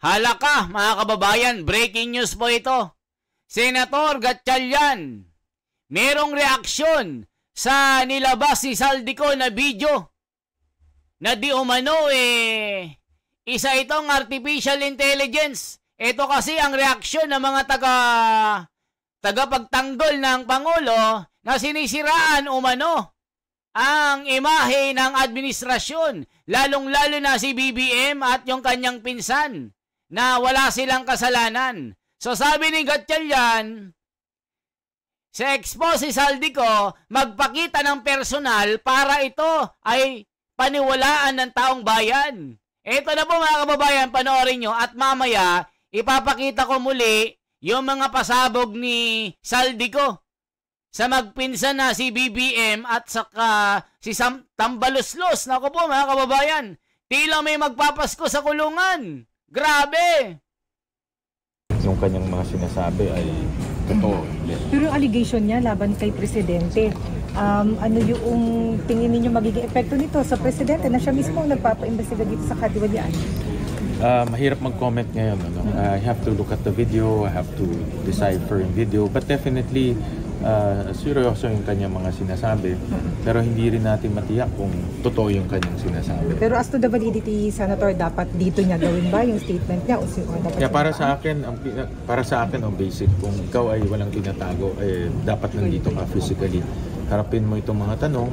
Halaka, mga kababayan, breaking news po ito. Senator Gatchalian, merong reaksyon sa nilabas ni Saldico na video na di umano isa itong artificial intelligence. Ito kasi ang reaksyon ng mga tagapagtanggol ng Pangulo na sinisiraan umano ang imahe ng administrasyon, lalong-lalo na si BBM at yung kanyang pinsan na wala silang kasalanan. So sabi ni Gatchalian, sa expose si Saldico, magpakita ng personal para ito ay paniwalaan ng taong bayan. Ito na po mga kababayan, panoorin nyo at mamaya ipapakita ko muli yung mga pasabog ni Saldico sa magpinsan na si BBM at saka si Tambaloslos. Naku po mga kababayan, tila may magpapasko sa kulungan. Grabe! Yung kanyang mga sinasabi ay totoo. Pero yung allegation niya laban kay Presidente, ano yung tingin ninyo magiging epekto nito sa Presidente na siya mismo ang nagpapa-imbestiga dito sa katiwalian? Mahirap mag-comment ngayon. Ano? I have to look at the video, I have to decipher yung video, but definitely seryoso yung kanyang mga sinasabi, pero hindi rin natin matiyak kung totoo yung kanyang sinasabi. Pero as to the validity, Senator, dapat dito niya gawin ba yung statement niya? O dapat para sa akin ang basic, kung ikaw ay walang tinatago, dapat nandito ka physically. Harapin mo itong mga tanong,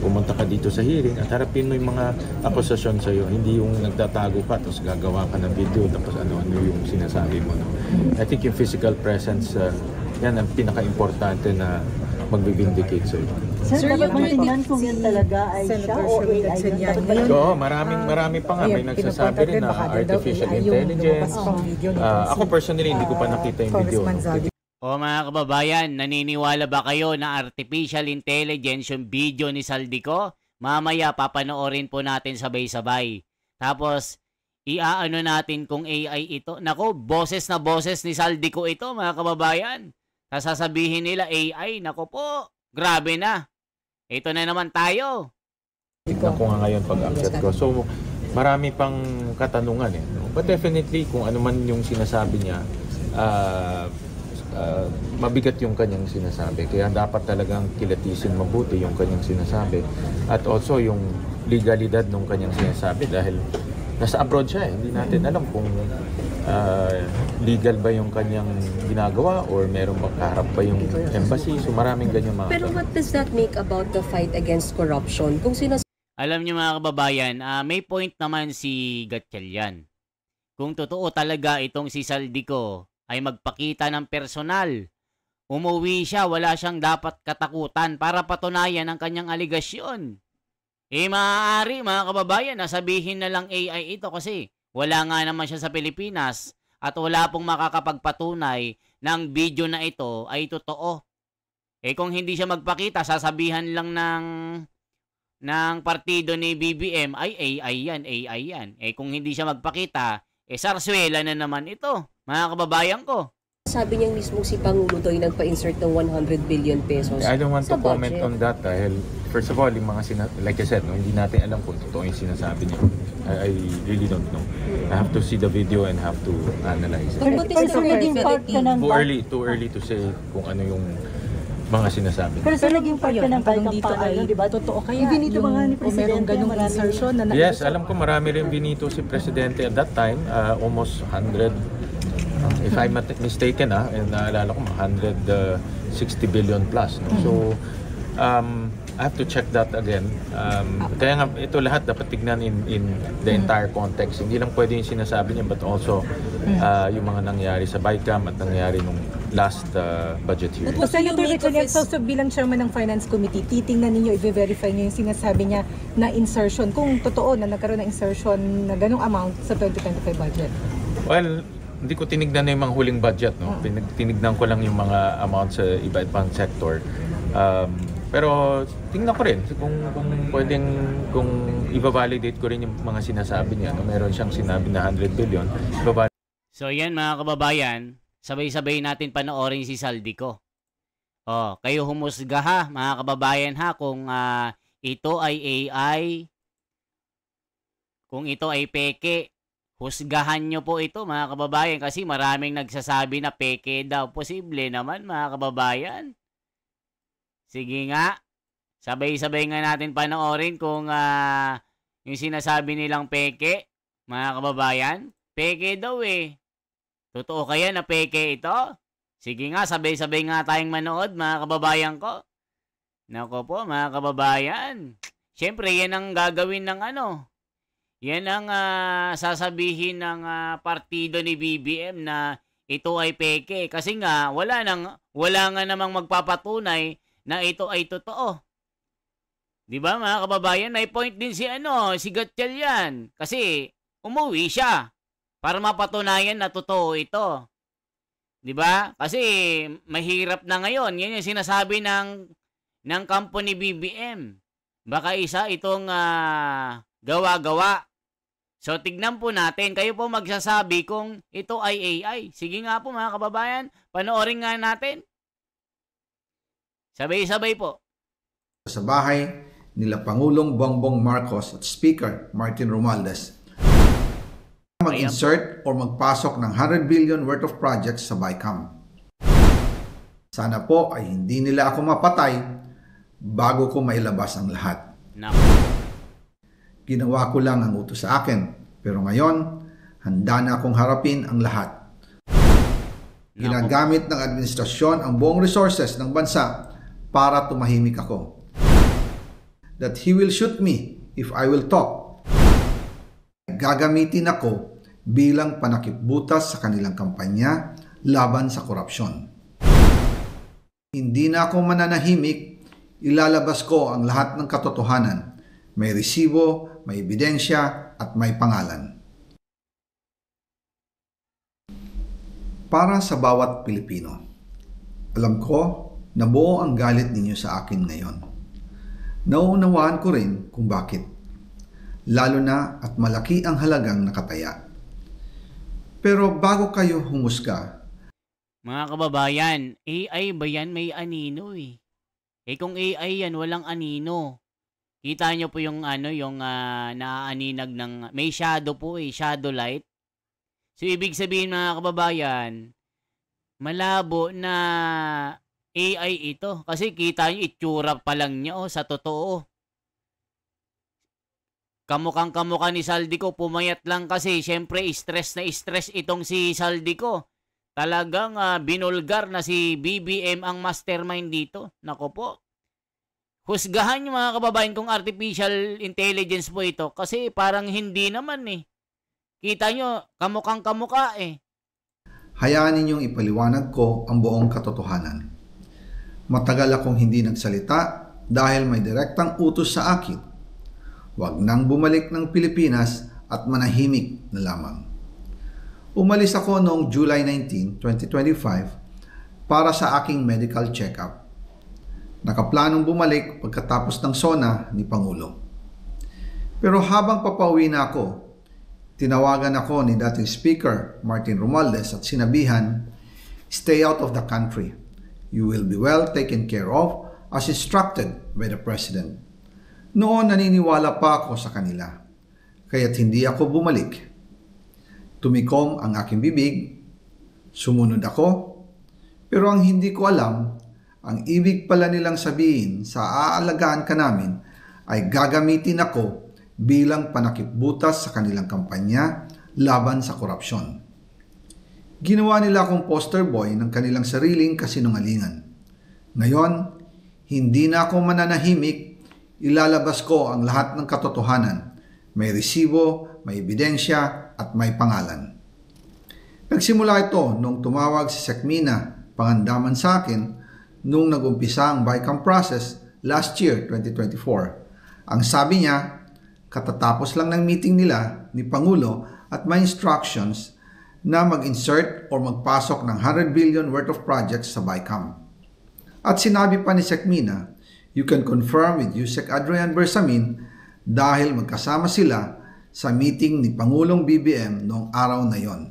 pumunta ka dito sa hearing at harapin mo yung mga akusasyon sa iyo, hindi yung nagtatago ka tapos gagawa ka ng video tapos ano-ano yung sinasabi mo. No? I think yung physical presence, yan ang pinaka-importante na magbe-vindicate sa iyo. Sir, dapat maintindihan kung yan talaga ay siya o AI. So, marami pa nga. May nagsasabi rin na artificial intelligence. Ako personally, hindi ko pa nakita yung video. O mga kababayan, naniniwala ba kayo na artificial intelligence yung video ni Saldico? Mamaya papanoorin po natin sabay-sabay. Tapos, iaano natin kung AI ito. Nako, boses na boses ni Saldico ito mga kababayan. Sasabihin nila AI, nako po, grabe na. Ito na naman tayo. Tignan ko nga ngayon pag-akyat ko. So, marami pang katanungan eh. But definitely, kung ano man yung sinasabi niya, mabigat yung kanyang sinasabi. Kaya dapat talagang kilatisin mabuti yung kanyang sinasabi. At also yung legalidad ng kanyang sinasabi dahil nasa abroad siya eh. Hindi natin alam kung legal ba yung kanyang ginagawa or merong magkaharap ba yung embassy. So maraming ganyan mga. Pero what does that make about the fight against corruption? Kung alam niyo mga kababayan, may point naman si Gatchalian. Kung totoo talaga itong si Saldico ay magpakita ng personal, umuwi siya, wala siyang dapat katakutan para patunayan ang kanyang aligasyon. Maaari mga kababayan na sabihin na lang AI ito kasi wala nga naman siya sa Pilipinas at wala pong makakapagpatunay ng video na ito ay totoo. Kung hindi siya magpakita, sasabihan lang ng partido ni BBM ay AI yan. Kung hindi siya magpakita, sarswela na naman ito, mga kababayan ko. Sabi niya mismo si Pangulo daw yung nagpa-insert ng 100 billion pesos. I don't want to comment on that dahil first of all, yung mga like I said, hindi natin alam kung totoo yung sinasabi niya. I really don't know. I have to see the video and have to analyze it. Too early to say kung ano yung mga sinasabi. Pero naging part ka ng tanong dito ay totoo kaya yung merong ganung insertion na yes, alam ko marami rin binito si Presidente at that time, almost 100, if I'm not mistaken and naalala ko 160 billion plus. No? So, I have to check that again. Kaya nga ito lahat dapat tignan in the entire context. Hindi lang pwede yung sinasabi niya but also yung mga nangyari sa BICAM at nangyari nung last budget hearing. So, Senator Gatchalian, so bilang chairman ng Finance Committee, titingnan ninyo, i-verify niyo yung sinasabi niya na insertion, kung totoo na nagkaroon ng insertion na ganung amount sa 2025 budget? Well, hindi ko tinignan na yung mga huling budget. No? Tinignan ko lang yung mga amount sa iba-ibang sector. Pero tingnan ko rin kung pwedeng, kung i-validate ko rin yung mga sinasabi niya. No? Meron siyang sinabi na 100 billion. So yan mga kababayan, sabay-sabay natin panoorin si Saldico. Kayo humusga ha, mga kababayan ha, kung ito ay AI, kung ito ay peke, husgahan nyo po ito mga kababayan kasi maraming nagsasabi na peke daw. Posible naman mga kababayan. Sige nga, sabay-sabay nga natin panoorin kung yung sinasabi nilang peke, mga kababayan. Peke daw eh. Totoo kaya na peke ito? Sige nga, sabay-sabay nga tayong manood mga kababayan ko. Nako po mga kababayan. Siyempre, yan ang gagawin ng yan ang sasabihin ng partido ni BBM na ito ay peke. Kasi nga, wala nga namang magpapatunay na ito ay totoo. Di ba mga kababayan? May point din si Gatchalian. Kasi umuwi siya para mapatunayan na totoo ito. Di ba? Kasi mahirap na ngayon. Yan yung sinasabi ng kampo ni BBM. Baka isa itong gawa-gawa. So, tignan po natin. Kayo po magsasabi kung ito ay AI. Sige nga po mga kababayan, panoorin nga natin. Sabay-sabay po. Sa bahay nila Pangulong Bongbong Marcos at Speaker Martin Romualdez, mag-insert o magpasok ng 100 billion worth of projects sa BICAM. Sana po ay hindi nila ako mapatay bago ko mailabas ang lahat. No. Ginawa ko lang ang utos sa akin, pero ngayon, handa na akong harapin ang lahat. Ginagamit ng administrasyon ang buong resources ng bansa para tumahimik ako. That he will shoot me if I will talk. Gagamitin ako bilang panakipbutas sa kanilang kampanya laban sa korupsyon. Hindi na ako mananahimik, ilalabas ko ang lahat ng katotohanan. May resibo, may ebidensya, at may pangalan. Para sa bawat Pilipino, alam ko na buo ang galit ninyo sa akin ngayon. Nauunawaan ko rin kung bakit. Lalo na at malaki ang halagang nakataya. Pero bago kayo humusga, mga kababayan, AI ba yan? May anino eh. Kung AI yan, walang anino. Kita nyo po yung naaaninag ng, may shadow po eh, shadow light. So, ibig sabihin mga kababayan, malabo na AI ito. Kasi kita nyo, itsura pa lang nyo sa totoo. Kamukhang-kamukha ni Saldico, pumayat lang kasi, syempre, stress na stress itong si Saldico. Talagang binulgar na si BBM ang mastermind dito. Nako po. Husgahan nyo mga kababayan kung artificial intelligence po ito kasi parang hindi naman eh. Kita nyo, kamukhang-kamukha eh. hayaan ninyong ipaliwanag ko ang buong katotohanan. Matagal akong hindi nagsalita dahil may direktang utos sa akin. Huwag nang bumalik ng Pilipinas at manahimik na lamang. Umalis ako noong July 19, 2025 para sa aking medical check-up. Nakaplanong bumalik pagkatapos ng SONA ni Pangulo. Pero habang papauwi na ako, tinawagan ako ni dating Speaker Martin Romualdez at sinabihan, "Stay out of the country. You will be well taken care of as instructed by the President." Noon naniniwala pa ako sa kanila, kaya't hindi ako bumalik. Tumikom ang aking bibig, sumunod ako, pero ang hindi ko alam, ang ibig pala nilang sabihin sa aalagaan ka namin ay gagamitin ako bilang panakipbutas sa kanilang kampanya laban sa korupsyon. Ginawa nila akong poster boy ng kanilang sariling kasinungalingan. Ngayon, hindi na ako mananahimik, ilalabas ko ang lahat ng katotohanan. May resibo, may ebidensya, at may pangalan. Nagsimula ito nung tumawag si Sekmina Pangandaman sa akin nung nag-umpisa ang BICAM process last year, 2024. Ang sabi niya, katatapos lang ng meeting nila ni Pangulo at may instructions na mag-insert or magpasok ng 100 billion worth of projects sa BICAM. At sinabi pa ni Sekmina, you can confirm with Yusek Adrian Bersamin dahil magkasama sila sa meeting ni Pangulong BBM noong araw na yon.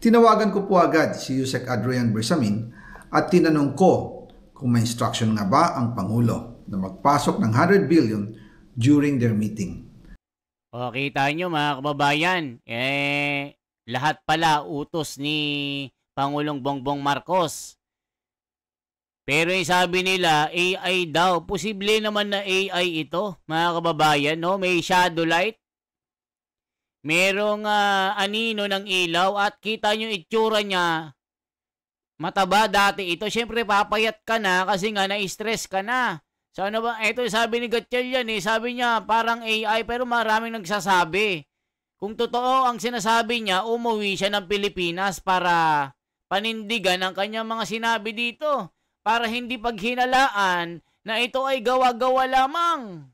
Tinawagan ko po agad si Yusek Adrian Bersamin at tinanong ko kung may instruction nga ba ang Pangulo na magpasok ng 100 billion during their meeting. O, kita nyo mga kababayan, lahat pala utos ni Pangulong Bongbong Marcos. Pero yung sabi nila, AI daw. Posible naman na AI ito, mga kababayan, no? May shadow light. Merong anino ng ilaw at kita nyo itsura niya. Mataba dati ito. Siyempre, papayat ka na kasi nga na-stress ka na. So ano ba? Ito sabi ni Gatchel yan eh. Sabi niya parang AI pero maraming nagsasabi. Kung totoo ang sinasabi niya, umuwi siya ng Pilipinas para panindigan ang kanyang mga sinabi dito. Para hindi paghinalaan na ito ay gawa-gawa lamang.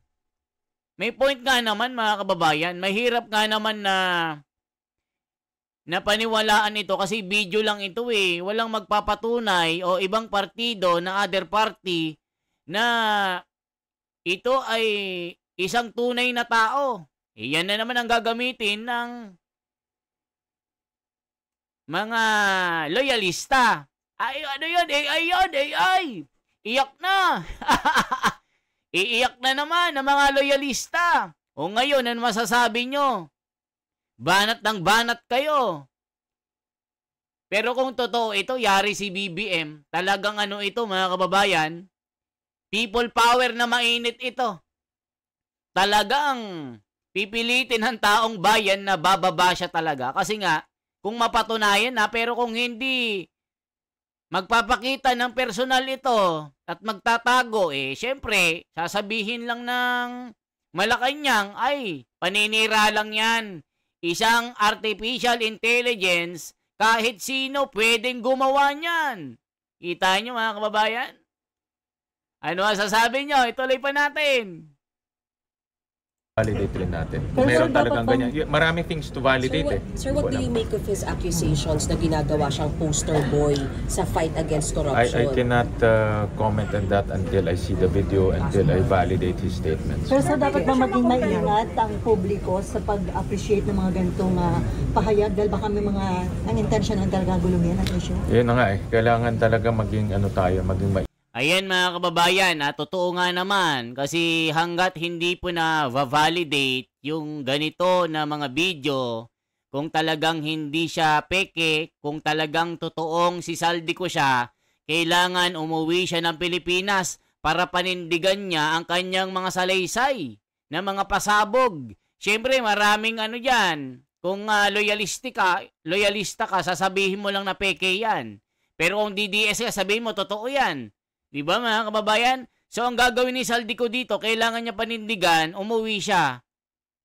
May point nga naman mga kababayan. Mahirap nga naman na paniwalaan ito kasi video lang ito eh. Walang magpapatunay o ibang partido na other party na ito ay isang tunay na tao. Yan na naman ang gagamitin ng mga loyalista. Ay, ano yun? AI yun, AI. Iyak na. Iiyak na naman ng mga loyalista. O ngayon, ano masasabi nyo? Banat ng banat kayo. Pero kung totoo ito, yari si BBM, talagang ano ito mga kababayan, people power na mainit ito. Talagang pipilitin ng taong bayan na bababa siya talaga. Kasi nga, kung mapatunayan na, pero kung hindi magpapakita ng personal ito at magtatago, syempre, sasabihin lang ng Malacanang, ay, paninira lang yan. Isang artificial intelligence, kahit sino pwedeng gumawa niyan. Kita nyo mga kababayan? Ano ang sasabi nyo? Ituloy pa natin. Validate rin natin. Pero Meron sir, talagang dapat ganyan. Maraming things to validate Sir, what do you make of his accusations na ginagawa siyang poster boy sa fight against corruption? I cannot comment on that until I see the video, until I validate his statements. Pero sir, dapat ba maging maingat ang publiko sa pag-appreciate ng mga ganitong pahayag dahil baka may mga ang intention ng talaga guluhin ang issue? Yun na nga kailangan talaga maging ano tayo, maging Ayan mga kababayan, totoo nga naman kasi hanggat hindi po na validate yung ganito na mga video, kung talagang hindi siya peke, kung talagang totoong si Saldico siya, kailangan umuwi siya ng Pilipinas para panindigan niya ang kanyang mga salaysay na mga pasabog. Siyempre maraming ano dyan, kung loyalista ka, sasabihin mo lang na peke yan. Pero kung DDS ka, sabihin mo totoo yan. Diba mga kababayan? So ang gagawin ni Saldico dito, kailangan niya panindigan, umuwi siya.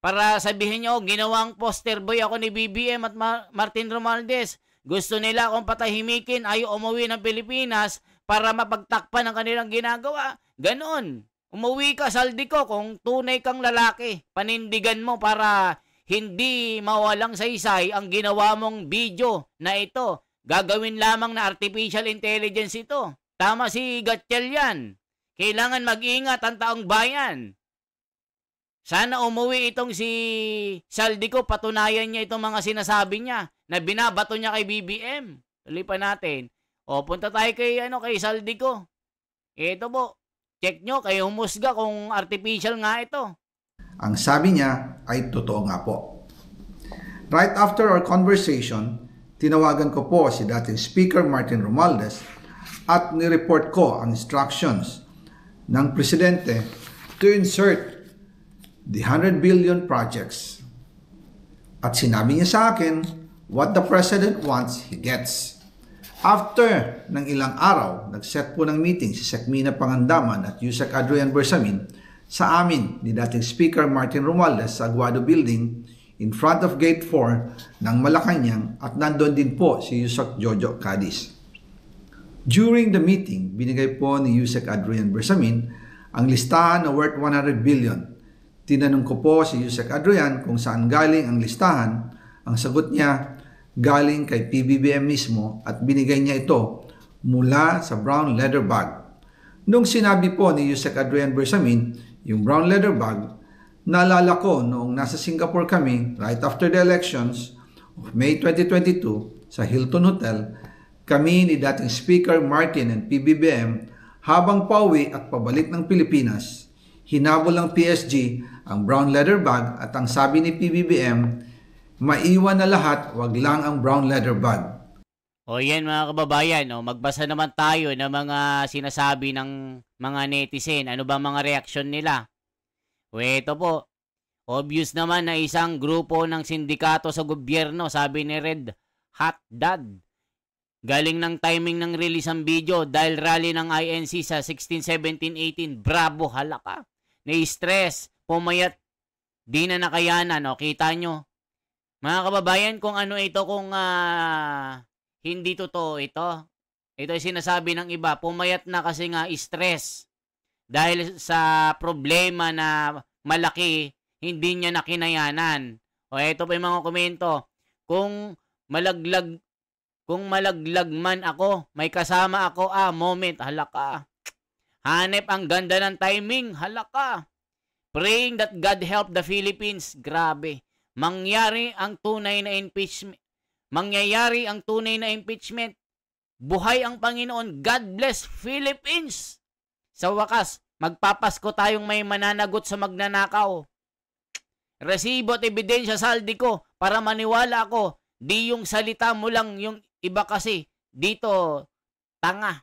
Para sabihin niya, ginawang poster boy ako ni BBM at Martin Romualdez. Gusto nila akong patahimikin, ayaw umuwi ng Pilipinas para mapagtakpan ang kanilang ginagawa. Ganon. Umuwi ka Saldico kung tunay kang lalaki. Panindigan mo para hindi mawalang saysay ang ginawa mong video na ito. Gagawin lamang na artificial intelligence ito. Tama si Gatchel yan. Kailangan mag-ingat ang taong bayan. Sana umuwi itong si Saldico, patunayan niya itong mga sinasabi niya na binabato niya kay BBM. Tuloy pa natin. Punta tayo kay Saldico. Ito po. Check nyo, kayo humusga kung artificial nga ito. Ang sabi niya ay totoo nga po. Right after our conversation, tinawagan ko po si dating Speaker Martin Romualdez at nireport ko ang instructions ng Presidente to insert the 100 billion projects. At sinabi niya sa akin, what the President wants, he gets. After ng ilang araw, nag-set po ng meeting si Sekmina Pangandaman at Yusek Adrian Bersamin sa amin ni dating Speaker Martin Romualdez sa Aguado Building in front of Gate 4 ng Malacanang at nandun din po si Yusek Jojo Cadiz. During the meeting, binigay po ni Yusek Adrian Bersamin ang listahan na worth 100 billion. Tinanong ko po si Yusek Adrian kung saan galing ang listahan. Ang sagot niya, galing kay PBBM mismo at binigay niya ito mula sa brown leather bag. Nung sinabi po ni Yusek Adrian Bersamin yung brown leather bag, naalala ko noong nasa Singapore kami right after the elections of May 2022 sa Hilton Hotel, kami ni dating Speaker Martin and PBBM habang pauwi at pabalik ng Pilipinas, Hinabol ng PSG ang brown leather bag at ang sabi ni PBBM, maiwan na lahat, wag lang ang brown leather bag. O yan mga kababayan, magbasa naman tayo ng mga sinasabi ng mga netizen. Ano ba mga reaksyon nila? O ito po, obvious naman na isang grupo ng sindikato sa gobyerno, sabi ni Red Hot Dad. Galing ng timing ng release ang video dahil rally ng INC sa 16, 17, 18. Bravo, halaka. Na-stress, pumayat, di na nakayanan. O, kita nyo. Mga kababayan, kung ano ito, kung hindi totoo ito. Ito ay sinasabi ng iba. Pumayat na kasi nga stress. Dahil sa problema na malaki, hindi niya nakinayanan. O ito pa yung mga komento. Kung malaglag man ako, may kasama ako, moment, halaka. Hanep ang ganda ng timing, halaka. Praying that God help the Philippines, grabe. Mangyayari ang tunay na impeachment. Buhay ang Panginoon. God bless Philippines. Sa wakas, magpapasko tayong may mananagot sa magnanakaw. Resibo at ebidensya saldi ko para maniwala ako. Di yung salita mo lang, yung iba kasi. Dito, tanga.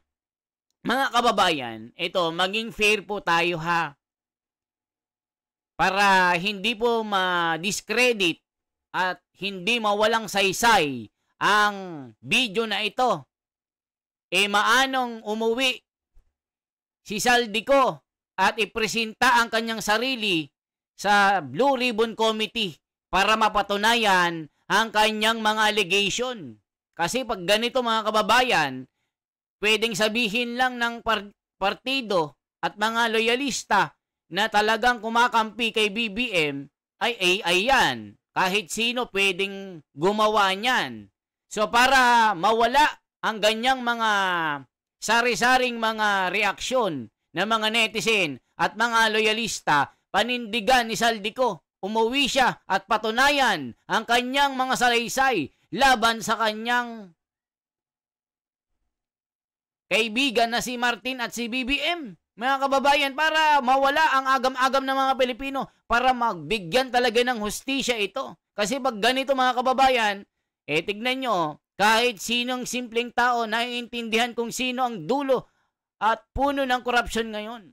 Mga kababayan, ito, maging fair po tayo ha. Para hindi po ma-discredit at hindi mawalang saysay ang video na ito. Maanong umuwi si Saldico at ipresenta ang kanyang sarili sa Blue Ribbon Committee para mapatunayan ang kanyang mga allegation. Kasi pag ganito mga kababayan, pwedeng sabihin lang ng partido at mga loyalista na talagang kumakampi kay BBM ay AI yan. Kahit sino pwedeng gumawa niyan. So para mawala ang ganyang mga sari-saring mga reaksyon ng mga netizen at mga loyalista, panindigan ni Saldico, umuwi siya at patunayan ang kanyang mga salaysay laban sa kanyang kaibigan na si Martin at si BBM. Mga kababayan, para mawala ang agam-agam ng mga Pilipino, para magbigyan talaga ng hustisya ito. Kasi pag ganito mga kababayan, tignan nyo, kahit sinong simpleng tao naiintindihan kung sino ang dulo at puno ng korupsyon ngayon.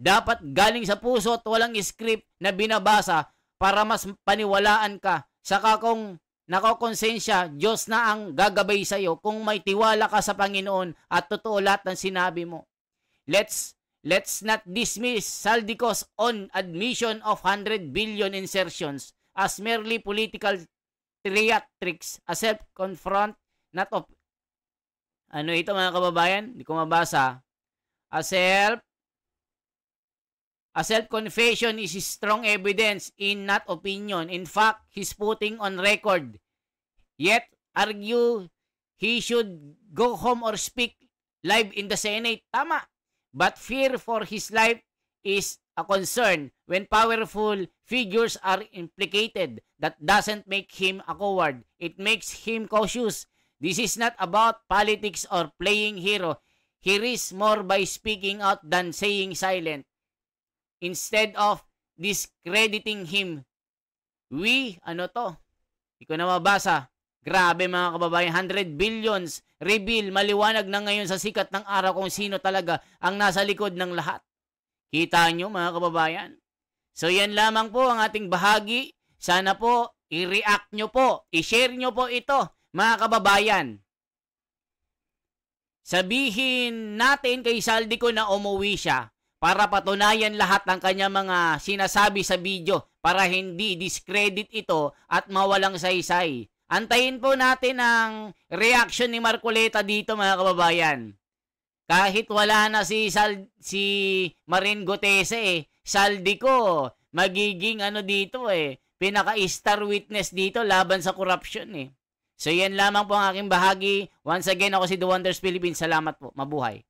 Dapat galing sa puso at walang script na binabasa para mas paniwalaan ka. Saka kung nakokonsensya, Diyos na ang gagabay sa'yo kung may tiwala ka sa Panginoon at totoo lahat ng sinabi mo. Let's not dismiss Saldico's own admission of 100 billion insertions as merely political theatrics, a self-confront, not of... Ano ito mga kababayan? Hindi ko mabasa. A self-confession is strong evidence in not opinion. In fact, he's putting on record. Yet, argue he should go home or speak live in the Senate. Tama. But fear for his life is a concern when powerful figures are implicated. That doesn't make him a coward. It makes him cautious. This is not about politics or playing hero. He risks more by speaking out than staying silent. Instead of discrediting him, ano to? Hindi ko na mabasa. Grabe mga kababayan, 100 billions, reveal, maliwanag na ngayon sa sikat ng araw kung sino talaga ang nasa likod ng lahat. Kita nyo mga kababayan? So yan lamang po ang ating bahagi. Sana po, i-react nyo po, i-share nyo po ito mga kababayan. Sabihin natin kay Saldico na umuwi siya para patunayan lahat ng kanya mga sinasabi sa video para hindi discredit ito at mawalang saysay. Antayin po natin ang reaction ni Marcoleta dito mga kababayan. Kahit wala na si Marin Gutese Saldico magiging dito pinaka-star witness dito laban sa corruption So yan lamang po ang aking bahagi. Once again ako si The Wonders Philippines. Salamat po. Mabuhay.